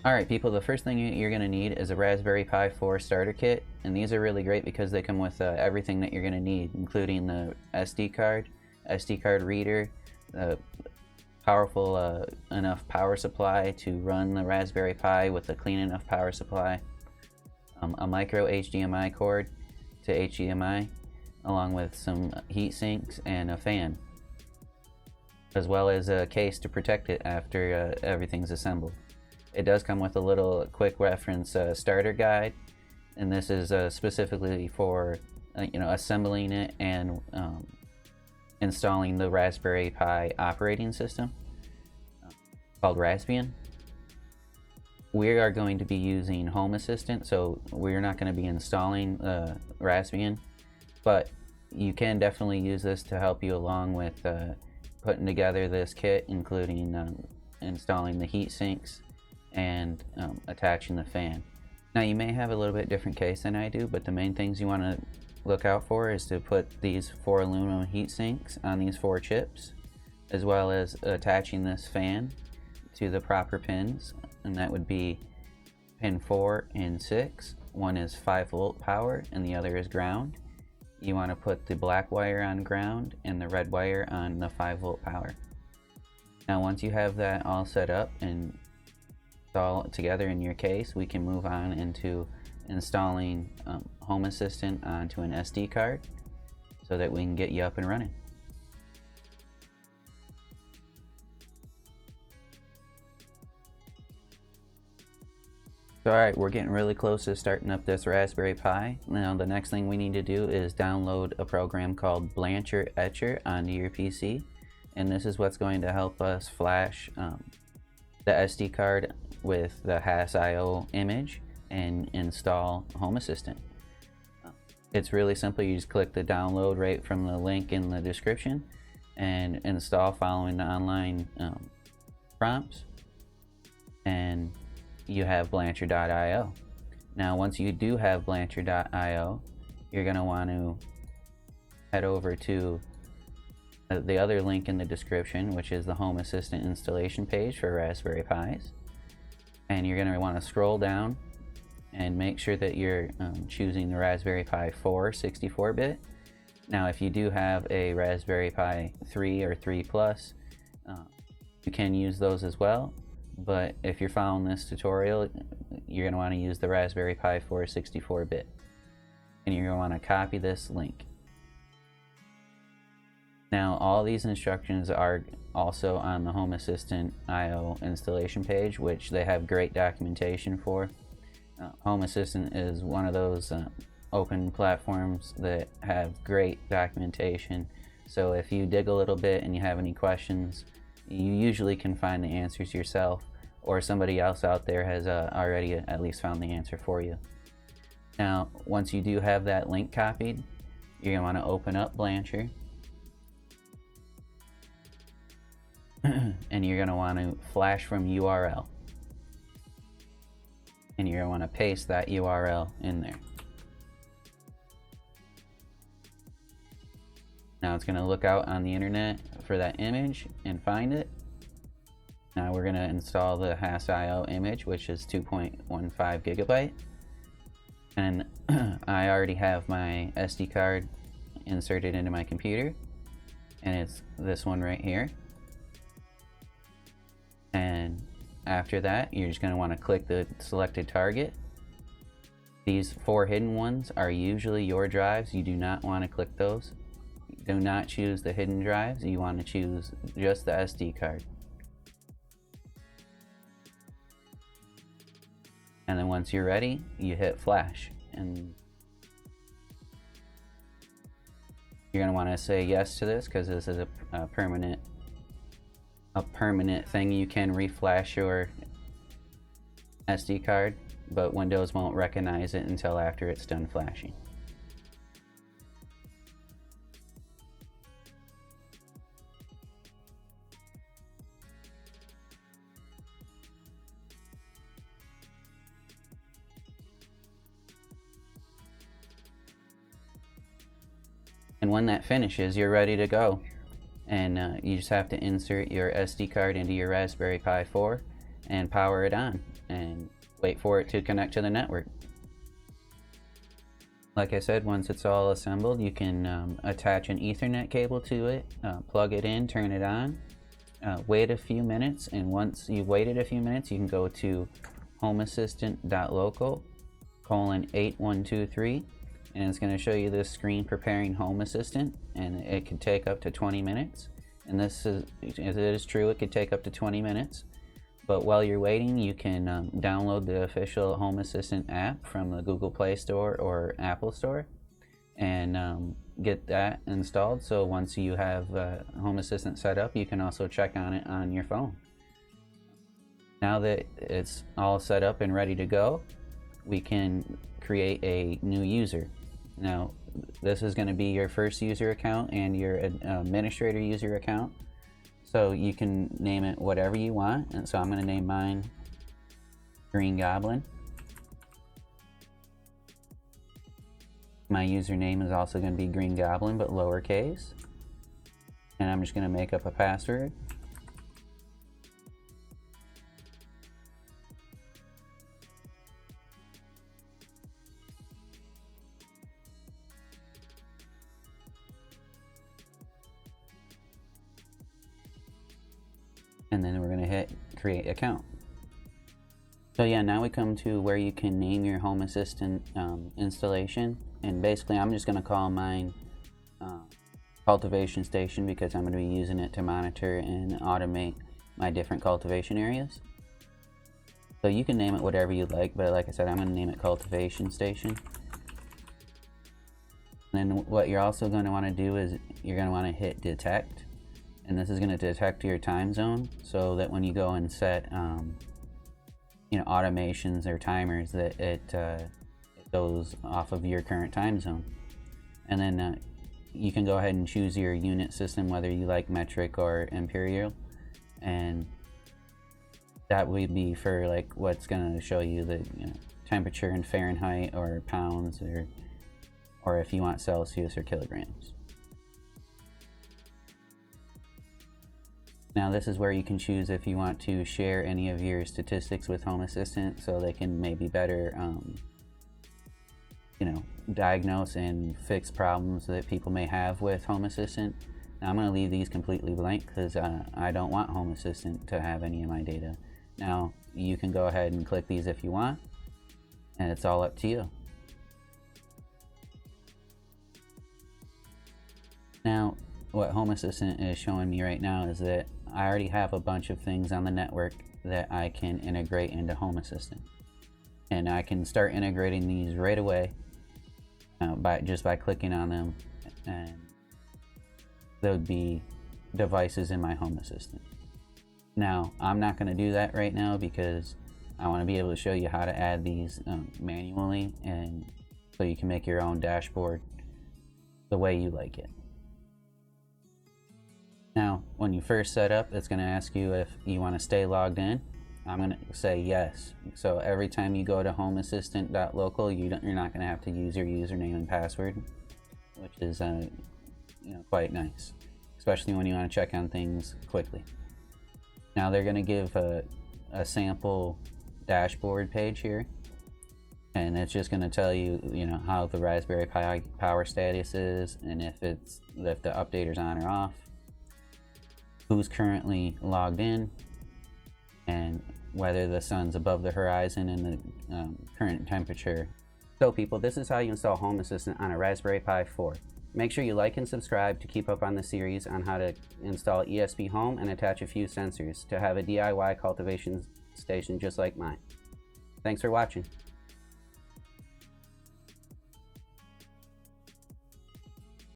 Alright people, the first thing you're going to need is a Raspberry Pi 4 starter kit, and these are really great because they come with everything that you're going to need, including the SD card reader, the powerful enough power supply to run the Raspberry Pi with a clean enough power supply, a micro HDMI cord to HDMI, along with some heat sinks and a fan, as well as a case to protect it after everything's assembled. It does come with a little quick reference starter guide, and this is specifically for assembling it and installing the Raspberry Pi operating system called Raspbian. We are going to be using Home Assistant, so we're not going to be installing Raspbian, but you can definitely use this to help you along with putting together this kit, including installing the heat sinks and attaching the fan. Now you may have a little bit different case than I do, but the main things you want to look out for is to put these 4 aluminum heat sinks on these 4 chips, as well as attaching this fan to the proper pins, and that would be pin 4 and 6. One is 5-volt power and the other is ground. You want to put the black wire on ground and the red wire on the 5-volt power. Now once you have that all set up and all together in your case, we can move on into installing Home Assistant onto an SD card so that we can get you up and running. So alright, we're getting really close to starting up this Raspberry Pi. Now the next thing we need to do is download a program called Blancher Etcher onto your PC, and this is what's going to help us flash the SD card with the Hassio image and install Home Assistant. It's really simple. You just click the download right from the link in the description and install following the online prompts, and you have Blancher.io. Now once you do have Blancher.io, you're going to want to head over to the other link in the description, which is the Home Assistant installation page for Raspberry Pis, and you're going to want to scroll down and make sure that you're choosing the Raspberry Pi 4 64-bit. Now if you do have a Raspberry Pi 3 or 3 Plus, you can use those as well, but if you're following this tutorial, you're going to want to use the Raspberry Pi 4 64-bit, and you're going to want to copy this link. Now all these instructions are also on the Home Assistant IO installation page, which they have great documentation for. Home Assistant is one of those open platforms that have great documentation, so if you dig a little bit and you have any questions, you usually can find the answers yourself, or somebody else out there has already at least found the answer for you. Now once you do have that link copied, you're going to want to open up Blancher and you're going to want to flash from URL, and you're going to want to paste that URL in there. Now it's going to look out on the internet for that image and find it. Now we're going to install the Hassio image, which is 2.15 gigabyte, and I already have my SD card inserted into my computer, and it's this one right here. And after that, you're just going to want to click the selected target. These 4 hidden ones are usually your drives. You do not want to click those. Do not choose the hidden drives. You want to choose just the SD card. And then once you're ready, you hit flash, and you're going to want to say yes to this because this is a permanent thing. You can reflash your SD card, but Windows won't recognize it until after it's done flashing. And when that finishes, you're ready to go. And you just have to insert your SD card into your Raspberry Pi 4 and power it on and wait for it to connect to the network. Like I said, once it's all assembled, you can attach an Ethernet cable to it, plug it in, turn it on, wait a few minutes, and once you've waited a few minutes, you can go to homeassistant.local:8123, and it's going to show you this screen preparing Home Assistant, and it can take up to 20 minutes. And this is, it is true, it could take up to 20 minutes. But while you're waiting, you can download the official Home Assistant app from the Google Play Store or Apple Store and get that installed. So once you have Home Assistant set up, you can also check on it on your phone. Now that it's all set up and ready to go, we can create a new user. Now, this is going to be your first user account and your administrator user account. So you can name it whatever you want. And so I'm going to name mine Green Goblin. My username is also going to be Green Goblin, but lowercase. And I'm just going to make up a password. And then we're going to hit create account. So yeah, now we come to where you can name your Home Assistant installation, and basically I'm just going to call mine Cultivation Station because I'm going to be using it to monitor and automate my different cultivation areas. So you can name it whatever you like, but like I said, I'm going to name it Cultivation Station. And then what you're also going to want to do is you're going to want to hit detect. And this is going to detect your time zone so that when you go and set automations or timers, that it goes off of your current time zone. And then you can go ahead and choose your unit system, whether you like metric or imperial, and that would be for like what's going to show you the temperature in Fahrenheit or pounds, or if you want Celsius or kilograms. Now this is where you can choose if you want to share any of your statistics with Home Assistant so they can maybe better diagnose and fix problems that people may have with Home Assistant. Now I'm going to leave these completely blank because I don't want Home Assistant to have any of my data. Now you can go ahead and click these if you want, and it's all up to you. Now what Home Assistant is showing me right now is that I already have a bunch of things on the network that I can integrate into Home Assistant. And I can start integrating these right away just by clicking on them, and there would be devices in my Home Assistant. Now, I'm not going to do that right now because I want to be able to show you how to add these manually, and so you can make your own dashboard the way you like it. Now, when you first set up, it's going to ask you if you want to stay logged in. I'm going to say yes. So every time you go to homeassistant.local, you're not going to have to use your username and password, which is quite nice, especially when you want to check on things quickly. Now they're going to give a sample dashboard page here, and it's just going to tell you, how the Raspberry Pi power status is, and if the updater's on or off, who's currently logged in, and whether the sun's above the horizon and the current temperature. So people, this is how you install Home Assistant on a Raspberry Pi 4. Make sure you like and subscribe to keep up on the series on how to install ESP Home and attach a few sensors to have a DIY cultivation station just like mine. Thanks for watching.